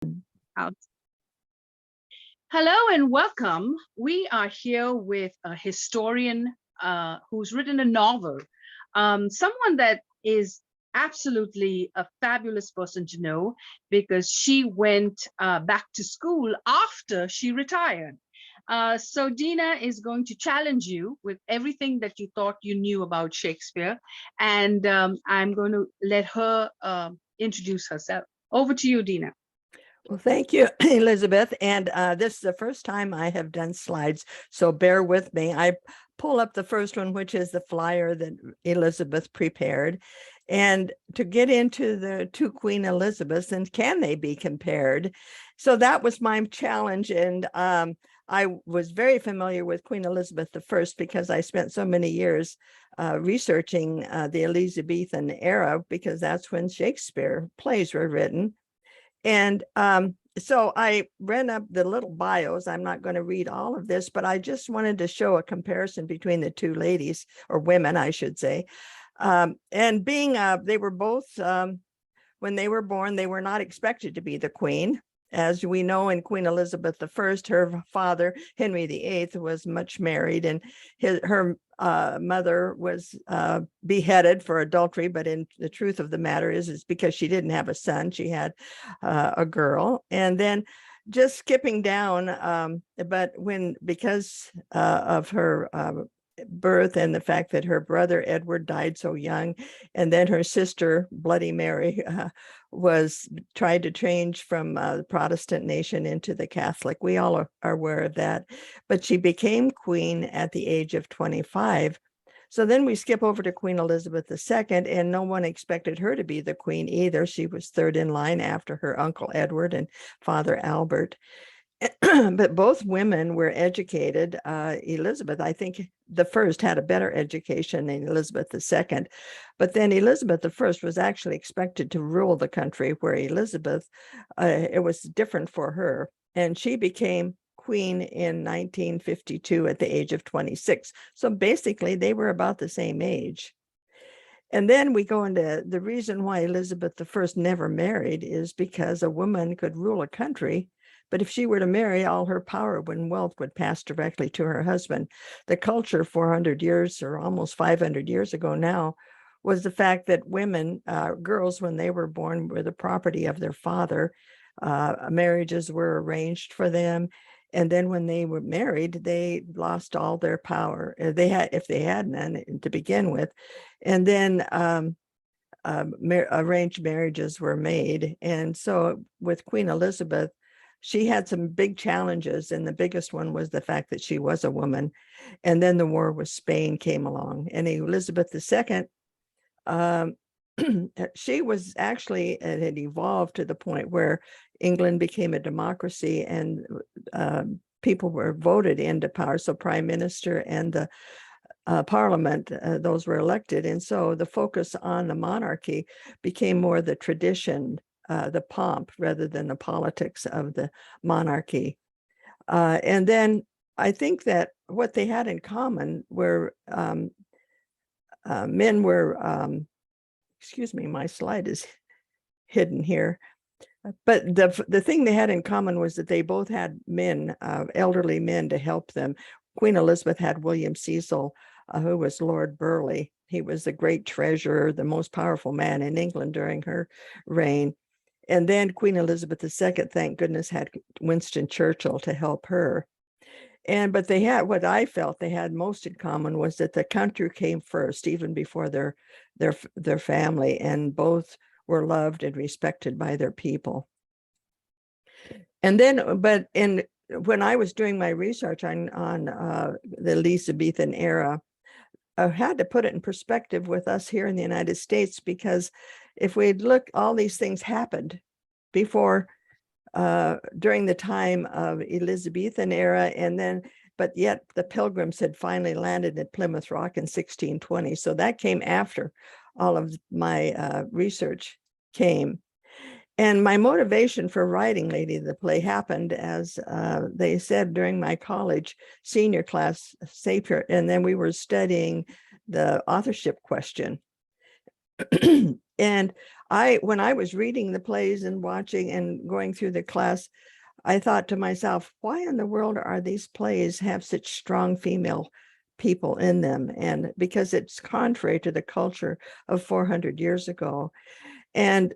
Out. Hello and welcome. We are here with a historian who's written a novel, someone that is absolutely a fabulous person to know because she went back to school after she retired. So Deena is going to challenge you with everything that you thought you knew about Shakespeare, and I'm going to let her introduce herself. Over to you, Deena. Well, thank you, Elizabeth. And this is the first time I have done slides, so bear with me. I pull up the first one, which is the flyer that Elizabeth prepared. And to get into the two Queen Elizabeths, and can they be compared? So that was my challenge. And I was very familiar with Queen Elizabeth I because I spent so many years researching the Elizabethan era, because that's when Shakespeare plays were written. And so I read up the little bios. I'm not going to read all of this, but I just wanted to show a comparison between the two ladies, or women, I should say. And being, they were both, when they were born, they were not expected to be the queen. As we know, in Queen Elizabeth I, her father, Henry VIII, was much married, and her mother was beheaded for adultery. But in the truth of the matter is because she didn't have a son, she had a girl. And then just skipping down, but because of her birth and the fact that her brother Edward died so young, and then her sister Bloody Mary was tried to change from the Protestant nation into the Catholic. We all are aware of that, but she became queen at the age of 25. So then we skip over to Queen Elizabeth II, and no one expected her to be the queen either. She was third in line after her uncle Edward and father Albert. But both women were educated. Elizabeth, I think the first, had a better education than Elizabeth II. But then Elizabeth I was actually expected to rule the country, where Elizabeth, it was different for her. And she became queen in 1952 at the age of 26. So basically, they were about the same age. And then we go into the reason why Elizabeth I never married is because a woman could rule a country, but if she were to marry, all her power and wealth would pass directly to her husband. The culture 400 years or almost 500 years ago now was the fact that women, girls, when they were born, were the property of their father. Marriages were arranged for them. And then when they were married, they lost all their power. If they had none to begin with. And then arranged marriages were made. And so with Queen Elizabeth, she had some big challenges, and the biggest one was the fact that she was a woman. And then the war with Spain came along, and Elizabeth II, she was actually, it had evolved to the point where England became a democracy, and people were voted into power. So prime minister and the parliament, those were elected. And so the focus on the monarchy became more the tradition, the pomp, rather than the politics of the monarchy. And then I think that what they had in common were men were, excuse me, my slide is hidden here. But the thing they had in common was that they both had men, elderly men, to help them. Queen Elizabeth had William Cecil, who was Lord Burleigh. He was the great treasurer, the most powerful man in England during her reign. And then Queen Elizabeth II, thank goodness, had Winston Churchill to help her. But they had, what I felt they had most in common was that the country came first, even before their family, and both were loved and respected by their people. And then, when I was doing my research on the Elizabethan era, I had to put it in perspective with us here in the United States, because if we look, all these things happened before, during the time of Elizabethan era, but yet the Pilgrims had finally landed at Plymouth Rock in 1620. So that came after all of my research came. And my motivation for writing Lady of the Play happened, as they said, during my college senior class, and then we were studying the authorship question. And when I was reading the plays and watching and going through the class, I thought to myself, why in the world are these plays have such strong female people in them? And because it's contrary to the culture of 400 years ago. And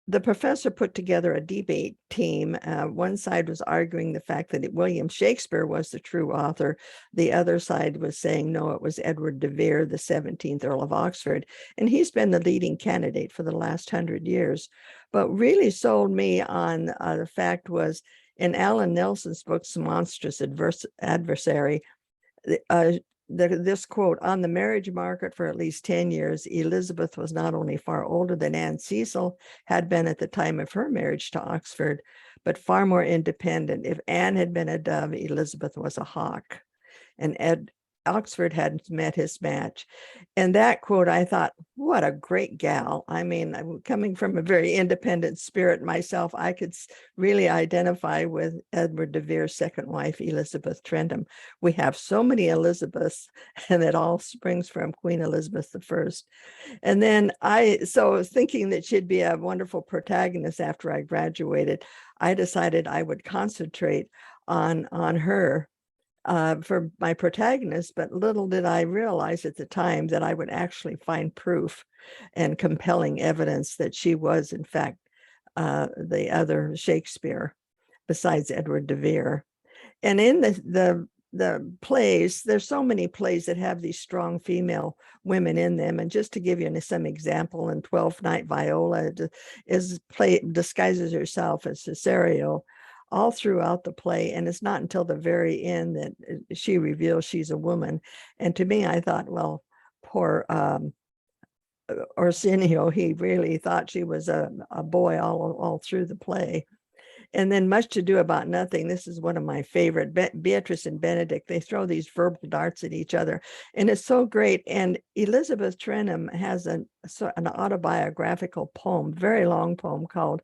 the professor put together a debate team. One side was arguing the fact that William Shakespeare was the true author. The other side was saying, no, it was Edward deVere, the 17th Earl of Oxford. And he's been the leading candidate for the last 100 years. But really sold me on the fact was in Alan Nelson's book's Monstrous Adversary, this quote, on the marriage market for at least 10 years, Elizabeth was not only far older than Anne Cecil had been at the time of her marriage to Oxford, but far more independent. If Anne had been a dove, Elizabeth was a hawk. And Oxford hadn't met his match. And that quote, I thought, what a great gal. I mean, I'm coming from a very independent spirit myself. I could really identify with Edward deVere's second wife, Elizabeth Trentham. We have so many Elizabeths, and it all springs from Queen Elizabeth I. And then so thinking that she'd be a wonderful protagonist after I graduated, I decided I would concentrate on her for my protagonist, but little did I realize at the time that I would actually find proof and compelling evidence that she was, in fact, the other Shakespeare besides Edward deVere. And in the plays, there's so many plays that have these strong female women in them. And just to give you some example, in Twelfth Night, Viola disguises herself as Cesario all throughout the play, and it's not until the very end that she reveals she's a woman. And to me, I thought, well, poor Orsino, he really thought she was a boy all through the play. And then Much Ado About Nothing, this is one of my favorite, Beatrice and Benedict, they throw these verbal darts at each other, and it's so great. And Elizabeth Trentham has an autobiographical poem, very long poem called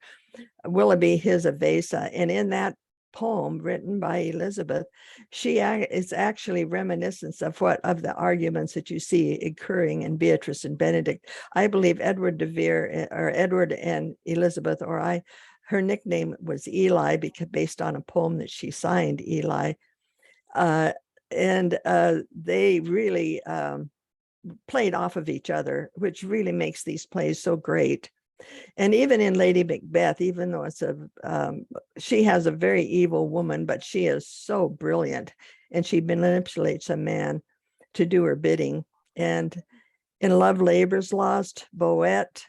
Willoughby His Evasa. And in that poem written by Elizabeth, she is actually reminiscence of the arguments that you see occurring in Beatrice and Benedict. I believe Edward deVere, or Edward and Elizabeth, her nickname was Ely based on a poem that she signed, Ely. And they really played off of each other, which really makes these plays so great. And even in Lady Macbeth, even though she has a very evil woman, but she is so brilliant, and she manipulates a man to do her bidding. And in Love Labour's Lost, Boet,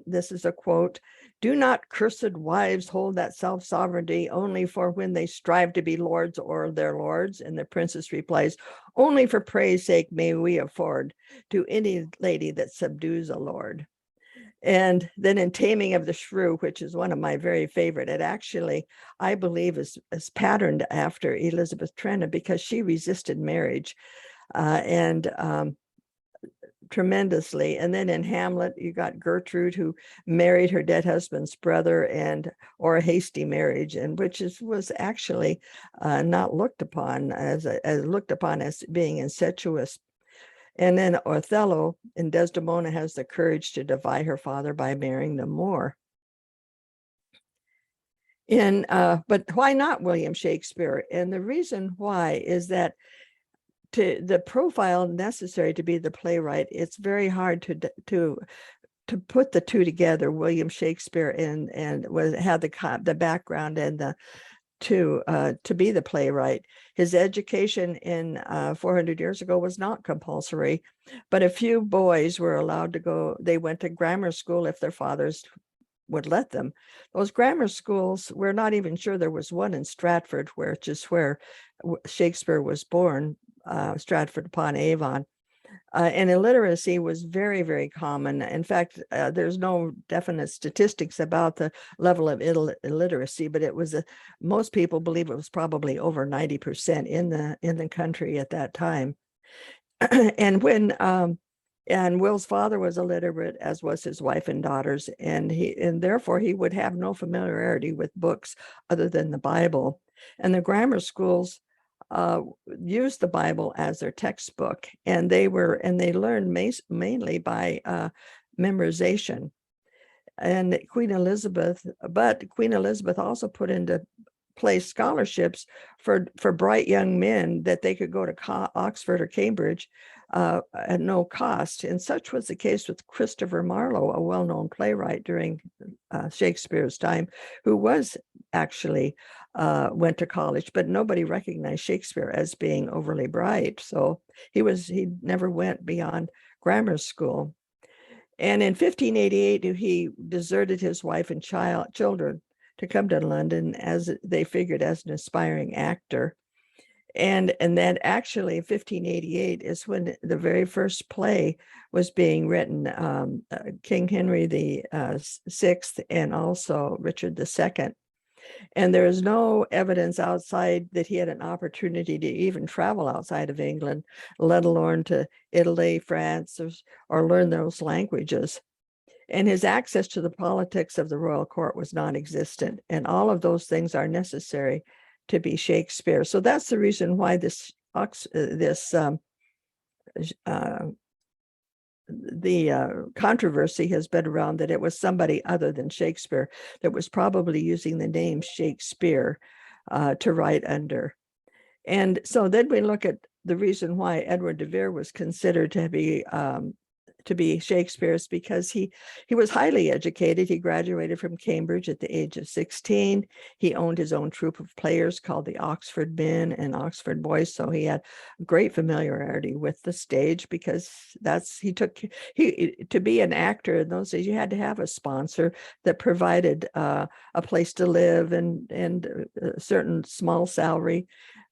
this is a quote: "Do not cursed wives hold that self-sovereignty only for when they strive to be lords or their lords?" And the princess replies, "Only for praise sake may we afford to any lady that subdues a lord." And then in Taming of the Shrew, which is one of my very favorite, it actually, I believe, is patterned after Elizabeth Trentham, because she resisted marriage tremendously. And then in Hamlet, you got Gertrude, who married her dead husband's brother, or a hasty marriage, and which was actually not looked upon as being incestuous. And then Othello in Desdemona has the courage to defy her father by marrying the Moor. But why not William Shakespeare? And the reason why is that the profile necessary to be the playwright, it's very hard to put the two together. William Shakespeare had the background and to be the playwright. His education in 400 years ago was not compulsory, but a few boys were allowed to go. They went to grammar school if their fathers would let them. Those grammar schools, we're not even sure there was one in Stratford, which is where Shakespeare was born, Stratford upon Avon. And illiteracy was very, very common. In fact, there's no definite statistics about the level of illiteracy, but it was most people believe it was probably over 90% in the country at that time. And and Will's father was illiterate, as was his wife and daughters, and therefore he would have no familiarity with books other than the Bible. And the grammar schools used the Bible as their textbook, and they learned mainly by memorization. and Queen Elizabeth, but Queen Elizabeth also put into place scholarships for bright young men that they could go to Oxford or Cambridge at no cost. And such was the case with Christopher Marlowe, a well-known playwright during Shakespeare's time, who was actually went to college, but nobody recognized Shakespeare as being overly bright. So he never went beyond grammar school. And in 1588, he deserted his wife and children to come to London, as they figured, as an aspiring actor. And then actually 1588 is when the very first play was being written, King Henry the Sixth and also Richard II. And there is no evidence outside that he had an opportunity to even travel outside of England, let alone to Italy, France, or learn those languages. And his access to the politics of the royal court was non-existent. And all of those things are necessary to be Shakespeare. So that's the reason why the controversy has been around that it was somebody other than Shakespeare that was probably using the name Shakespeare to write under. And so then we look at the reason why Edward deVere was considered to be Shakespeare's, because he was highly educated. He graduated from Cambridge at the age of 16. He owned his own troupe of players called the Oxford Men and Oxford Boys. So he had great familiarity with the stage, because to be an actor in those days, you had to have a sponsor that provided a place to live and a certain small salary.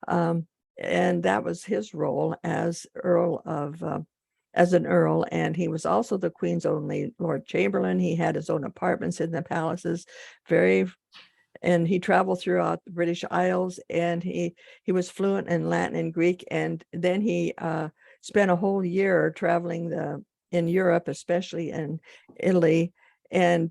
And that was his role as an earl, and he was also the Queen's only Lord Chamberlain. He had his own apartments in the palaces, and he traveled throughout the British Isles, and he was fluent in Latin and Greek. And then he spent a whole year traveling in Europe, especially in Italy, and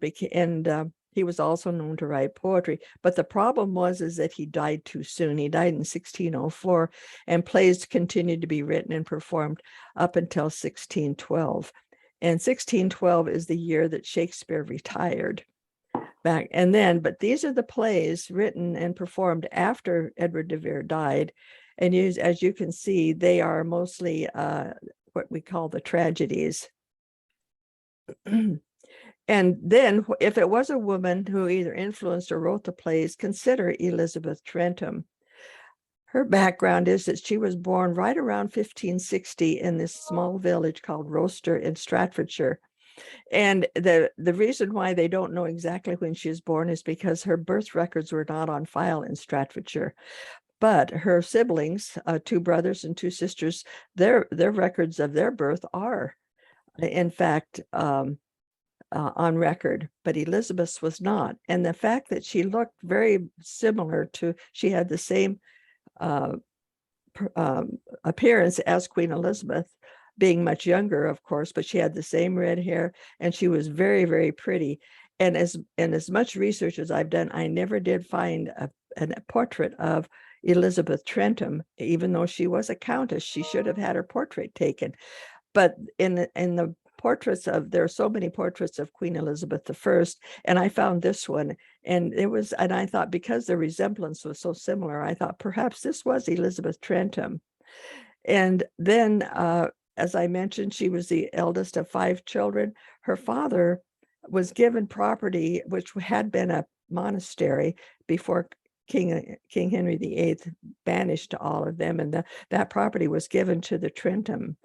he was also known to write poetry. But the problem was that he died too soon. He died in 1604, and plays continued to be written and performed up until 1612. And 1612 is the year that Shakespeare retired. But these are the plays written and performed after Edward deVere died. And as you can see, they are mostly what we call the tragedies. And then if it was a woman who either influenced or wrote the plays, consider Elizabeth Trentham. Her background is that she was born right around 1560 in this small village called Rochester in Staffordshire. And the reason why they don't know exactly when she was born is because her birth records were not on file in Staffordshire. But her siblings, 2 brothers and 2 sisters, their records of their birth are, in fact, on record, but Elizabeth's was not. And the fact that she looked very similar she had the same appearance as Queen Elizabeth, being much younger, of course, but she had the same red hair, and she was very, very pretty. And as much research as I've done, I never did find a portrait of Elizabeth Trentham, even though she was a countess. She should have had her portrait taken. But in the portraits there are so many portraits of Queen Elizabeth I, and I found this one, and I thought, because the resemblance was so similar, I thought perhaps this was Elizabeth Trentham. And then, as I mentioned, she was the eldest of 5 children. Her father was given property, which had been a monastery before King Henry VIII banished all of them, and that property was given to the Trentham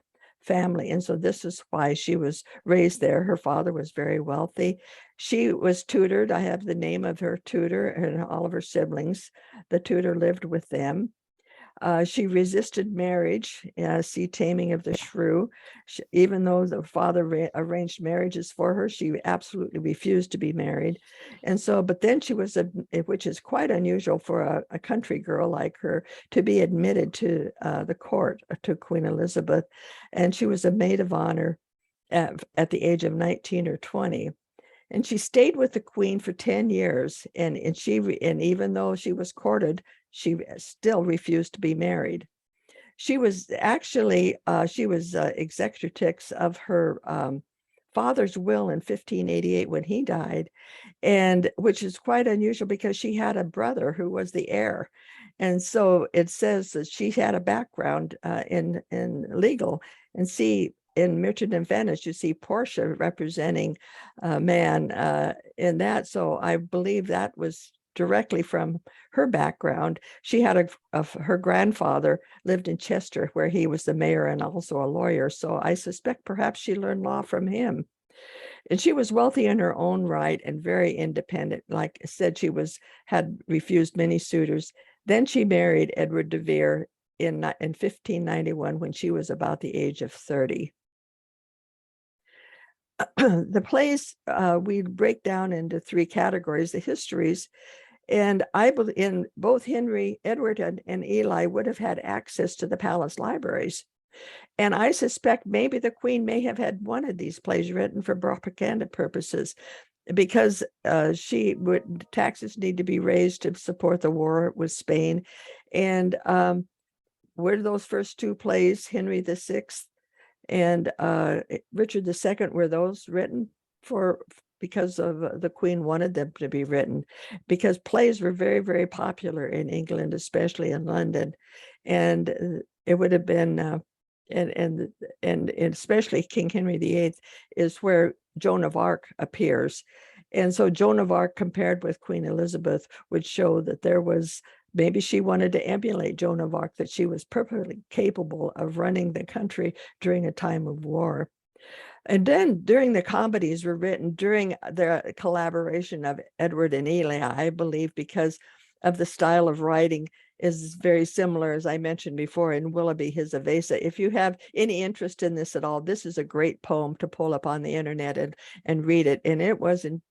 family. And so this is why she was raised there. Her father was very wealthy. She was tutored. I have the name of her tutor and all of her siblings. The tutor lived with them. She resisted marriage, see Taming of the Shrew. Even though the father arranged marriages for her, she absolutely refused to be married. And so, but then she was, which is quite unusual for a country girl like her, to be admitted to the court, to Queen Elizabeth. And she was a maid of honor at the age of 19 or 20. And she stayed with the Queen for 10 years. And even though she was courted, she still refused to be married. She was actually, executrix of her father's will in 1588 when he died, and which is quite unusual because she had a brother who was the heir. And so it says that she had a background in legal. And see, in Merchant of Venice, you see Portia representing a man in that. So I believe that was directly from her background. She had her grandfather lived in Chester, where he was the mayor and also a lawyer. So I suspect perhaps she learned law from him. And she was wealthy in her own right and very independent. Like I said, she had refused many suitors. Then she married Edward deVere in 1591 when she was about the age of 30. The plays we break down into three categories: the histories, and I believe in both Henry, Edward, and Ely would have had access to the palace libraries. And I suspect maybe the Queen may have had one of these plays written for propaganda purposes, because taxes need to be raised to support the war with Spain. And were those first two plays, Henry VI and Richard II, were those written because of the Queen wanted them to be written, because plays were very, very popular in England, especially in London. And it would have been and especially King Henry VIII is where Joan of Arc appears. And so Joan of Arc compared with Queen Elizabeth would show that there was, maybe she wanted to emulate Joan of Arc, that she was perfectly capable of running the country during a time of war. And then during the comedies were written during the collaboration of Edward and Ely, I believe, because of the style of writing is very similar, as I mentioned before, in Willoughby, his Evasa. If you have any interest in this at all, this is a great poem to pull up on the internet and read it. And it was and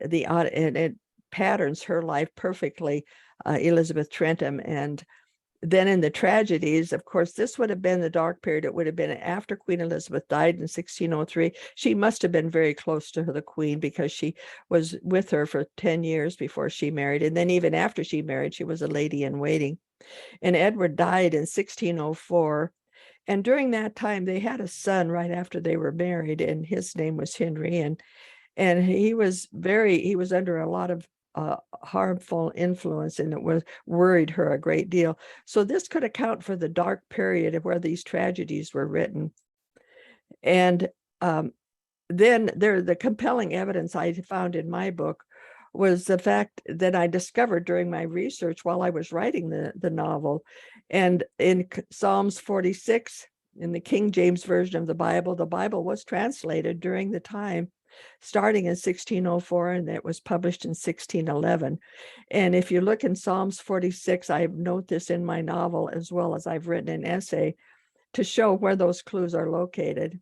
it patterns her life perfectly, Elizabeth Trentham. And then in the tragedies, of course, this would have been the dark period. It would have been after Queen Elizabeth died in 1603. She must have been very close to the Queen, because she was with her for 10 years before she married. And then even after she married, she was a lady in waiting. And Edward died in 1604. And during that time, they had a son right after they were married, and his name was Henry. And he was under a lot of harmful influence, and it worried her a great deal. So this could account for the dark period of where these tragedies were written. And then the compelling evidence I found in my book was the fact that I discovered during my research while I was writing the novel. And in Psalms 46, in the King James Version of the Bible was translated during the time starting in 1604, and it was published in 1611. And if you look in Psalms 46, I note this in my novel, as well as I've written an essay to show where those clues are located.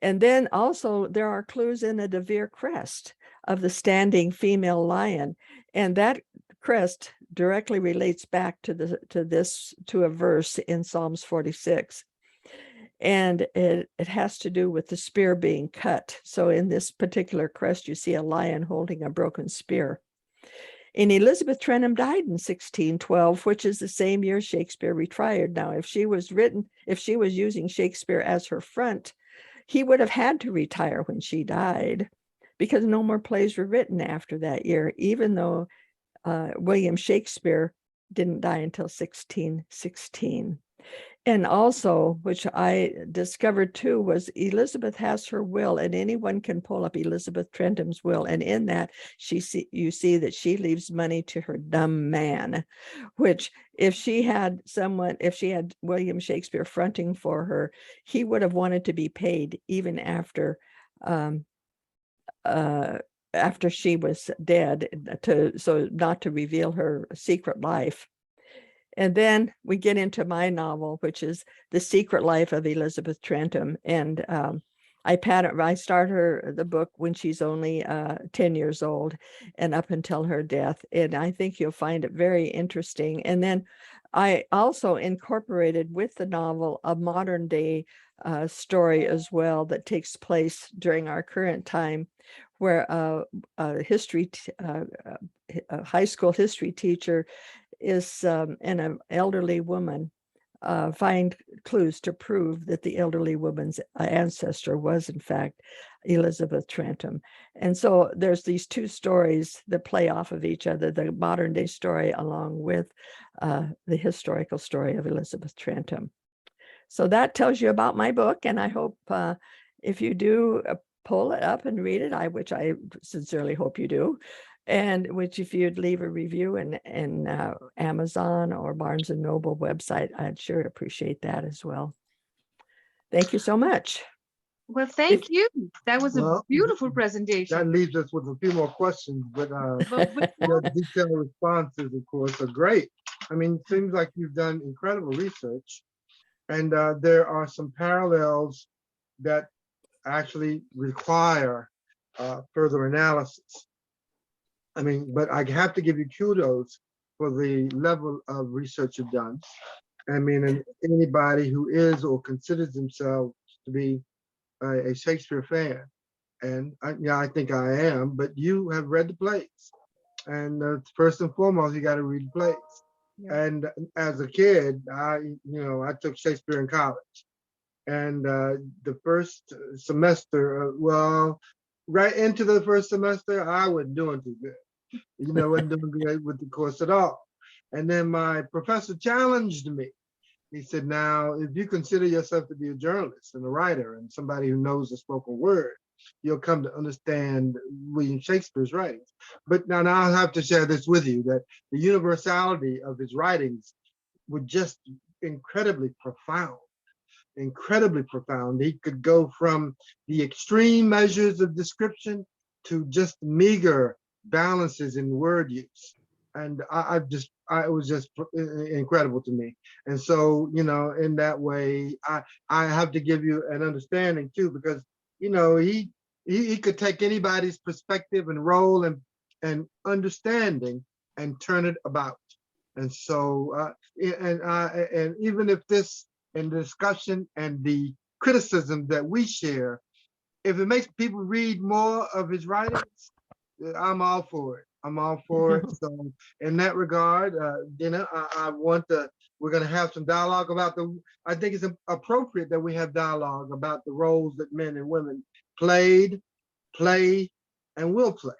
And then also there are clues in the deVere crest of the standing female lion, and that crest directly relates back to a verse in Psalms 46. And it has to do with the spear being cut. So in this particular crest, you see a lion holding a broken spear. And Elizabeth Trentham died in 1612, which is the same year Shakespeare retired. Now, if she was using Shakespeare as her front, he would have had to retire when she died, because no more plays were written after that year, even though William Shakespeare didn't die until 1616. And also, which I discovered too, was Elizabeth has her will, and anyone can pull up Elizabeth Trentham's will. And in that, you see that she leaves money to her dumb man, which if she had William Shakespeare fronting for her, he would have wanted to be paid even after she was dead, so not to reveal her secret life. And then we get into my novel, which is The Secret Life of Elizabeth Trentham. And I start the book when she's only 10 years old and up until her death. And I think you'll find it very interesting. And then I also incorporated with the novel a modern day story as well that takes place during our current time, where a high school history teacher is and an elderly woman find clues to prove that the elderly woman's ancestor was, in fact, Elizabeth Trentham. And so there's these two stories that play off of each other, the modern day story along with the historical story of Elizabeth Trentham. So that tells you about my book, and I hope if you do pull it up and read it, which I sincerely hope you do, and which if you'd leave a review in Amazon or Barnes and Noble website, I'd sure appreciate that as well. Thank you so much. Well, thank you. That was a beautiful presentation. That leaves us with a few more questions, but But your detailed responses, of course, are great. I mean, it seems like you've done incredible research, and there are some parallels that actually require further analysis. I mean, but I have to give you kudos for the level of research you've done. I mean, and anybody who is or considers themselves to be a Shakespeare fan, and I think I am, but you have read the plays. And first and foremost, you got to read the plays. Yeah. And as a kid, I took Shakespeare in college. And the first semester, right into the first semester, I wasn't doing too good. Wasn't doing good with the course at all. And then my professor challenged me. He said, now, if you consider yourself to be a journalist and a writer and somebody who knows the spoken word, you'll come to understand William Shakespeare's writings. But now I'll have to share this with you, that the universality of his writings were just incredibly profound. Incredibly profound. He could go from the extreme measures of description to just meager balances in word use. And it was just incredible to me. And so, in that way, I have to give you an understanding too, because, he could take anybody's perspective and role and understanding and turn it about. And so, and even if this and the discussion and the criticism that we share, if it makes people read more of his writings, I'm all for it. I'm all for it. So in that regard, Deena, we're going to have some dialogue about I think it's appropriate that we have dialogue about the roles that men and women played, play, and will play.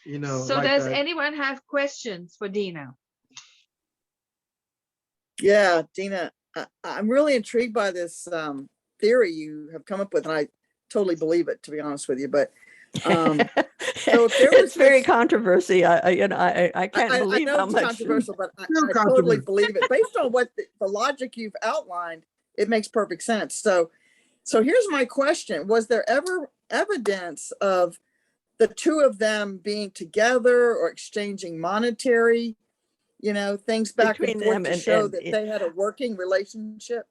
So like does anyone have questions for Deena? Yeah, Deena, I'm really intrigued by this theory you have come up with, and I totally believe it, to be honest with you. But so if there was it's very controversy. I can't believe how much controversial, but I totally believe it. Based on what the logic you've outlined, it makes perfect sense. So here's my question: was there ever evidence of the two of them being together or exchanging monetary, things back and forth to show that they had a working relationship?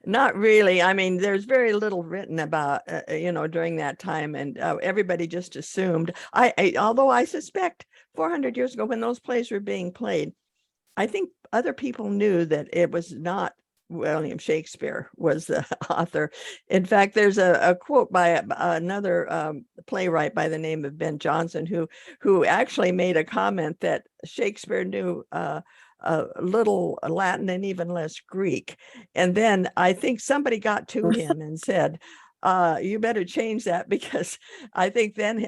Not really. I mean, there's very little written about, during that time, and everybody just assumed. Although I suspect 400 years ago when those plays were being played, I think other people knew that it was not William Shakespeare was the author. In fact, there's a quote by another playwright by the name of Ben Jonson, who actually made a comment that Shakespeare knew little Latin and even less Greek. And then I think somebody got to him and said, you better change that, because I think Ben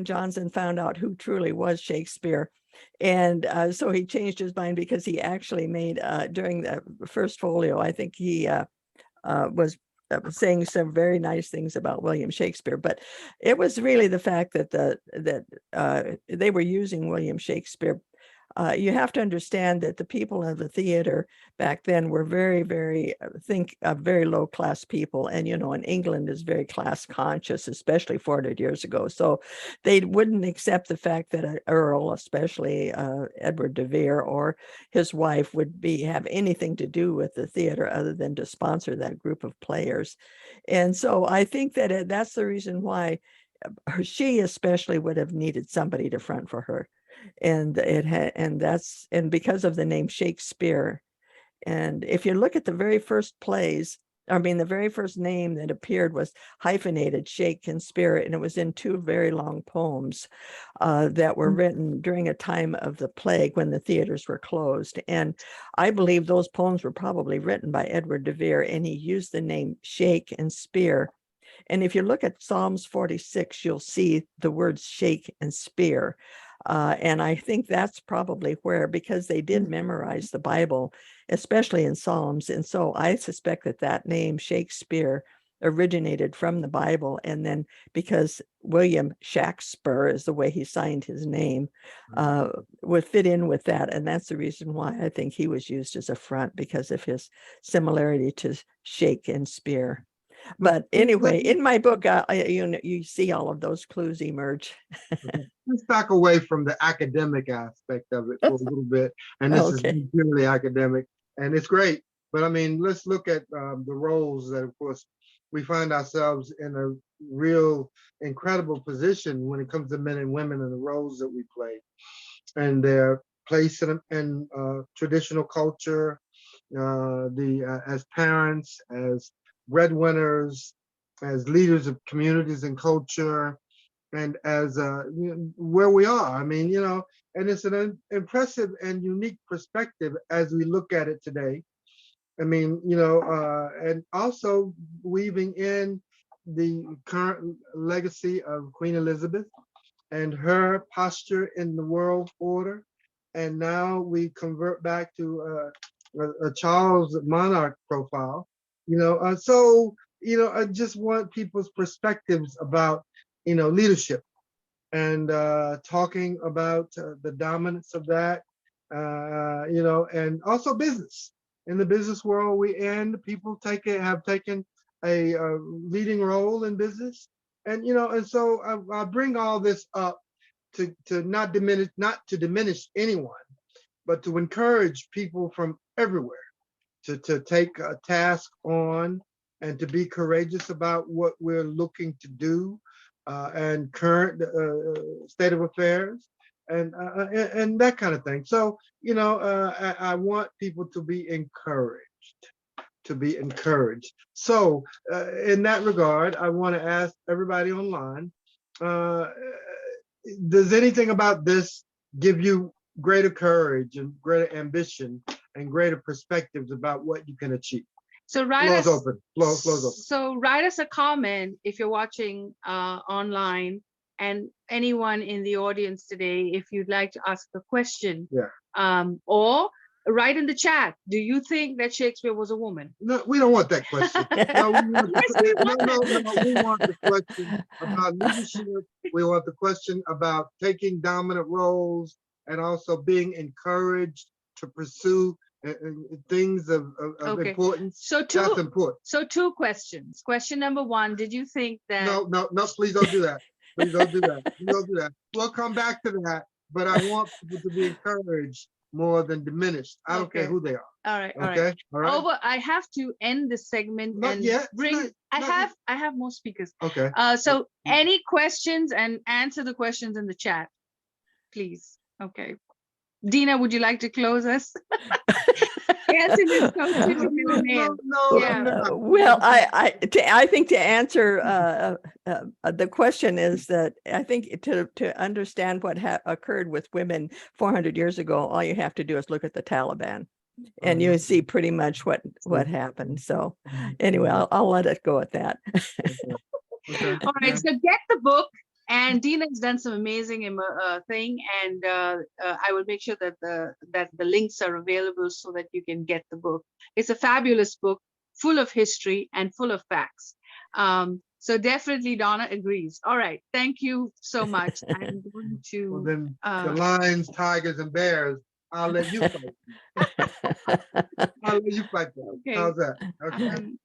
Jonson found out who truly was Shakespeare. And so he changed his mind, because he actually made during the first folio, I think he was saying some very nice things about William Shakespeare. But it was really the fact that they were using William Shakespeare. You have to understand that the people of the theater back then were very, very, very low class people. And, and England is very class conscious, especially 400 years ago. So they wouldn't accept the fact that an earl, especially Edward deVere, or his wife would have anything to do with the theater other than to sponsor that group of players. And so I think that that's the reason why she especially would have needed somebody to front for her. And because of the name Shakespeare. And if you look at the very first plays, I mean, the very first name that appeared was hyphenated, Shake and Spear, and it was in 2 very long poems that were written during a time of the plague when the theaters were closed. And I believe those poems were probably written by Edward deVere, and he used the name Shake and Spear. And if you look at Psalms 46, you'll see the words shake and spear. And I think that's probably where, because they did memorize the Bible, especially in Psalms. And so I suspect that that name Shakespeare originated from the Bible. And then because William Shakespeare is the way he signed his name, would fit in with that. And that's the reason why I think he was used as a front, because of his similarity to shake and spear. But anyway, in my book, you see all of those clues emerge. Let's back away from the academic aspect of it for a little bit. And this is purely academic, and it's great. But I mean, let's look at the roles that, of course, we find ourselves in a real incredible position when it comes to men and women and the roles that we play and their place in traditional culture, as parents, as breadwinners, as leaders of communities and culture, and as where we are. I mean, and it's an impressive and unique perspective as we look at it today. I mean, and also weaving in the current legacy of Queen Elizabeth and her posture in the world order. And now we convert back to a Charles monarch profile. So I just want people's perspectives about leadership and talking about the dominance of that, and also business. In the business world we in, people have taken a leading role in business, and so I bring all this up to not to diminish anyone, but to encourage people from everywhere to take a task on and to be courageous about what we're looking to do and current state of affairs and that kind of thing. So, I want people to be encouraged, So in that regard, I want to ask everybody online, does anything about this give you greater courage and greater ambition and greater perspectives about what you can achieve? So write Floor's us open. Floor's open. So write us a comment if you're watching online, and anyone in the audience today, if you'd like to ask a question, or write in the chat. Do you think that Shakespeare was a woman? No, we don't want that question. No, we want the question about leadership. We want the question about taking dominant roles and also being encouraged to pursue things of importance. That's important. So 2 questions. Question number 1, did you think that... No, please don't do that. Please don't do that. Please don't do that. We'll come back to that, but I want people to be encouraged more than diminished. I don't care who they are. All right. Okay. All right. But I have to end the segment I have more speakers. Okay. So any questions, and answer the questions in the chat, please. Okay. Deena, would you like to close us? Well, I think to answer the question is that I think to understand what occurred with women 400 years ago, all you have to do is look at the Taliban, and you see pretty much what happened. So anyway, I'll let it go at that. Okay. All right, so get the book. And Deena has done some amazing thing, and I will make sure that the links are available so that you can get the book. It's a fabulous book, full of history and full of facts. So definitely Donna agrees. All right, thank you so much. I'm going to. Well, then the lions, tigers, and bears, I'll let you fight. I'll let you fight them. Okay. How's that? Okay.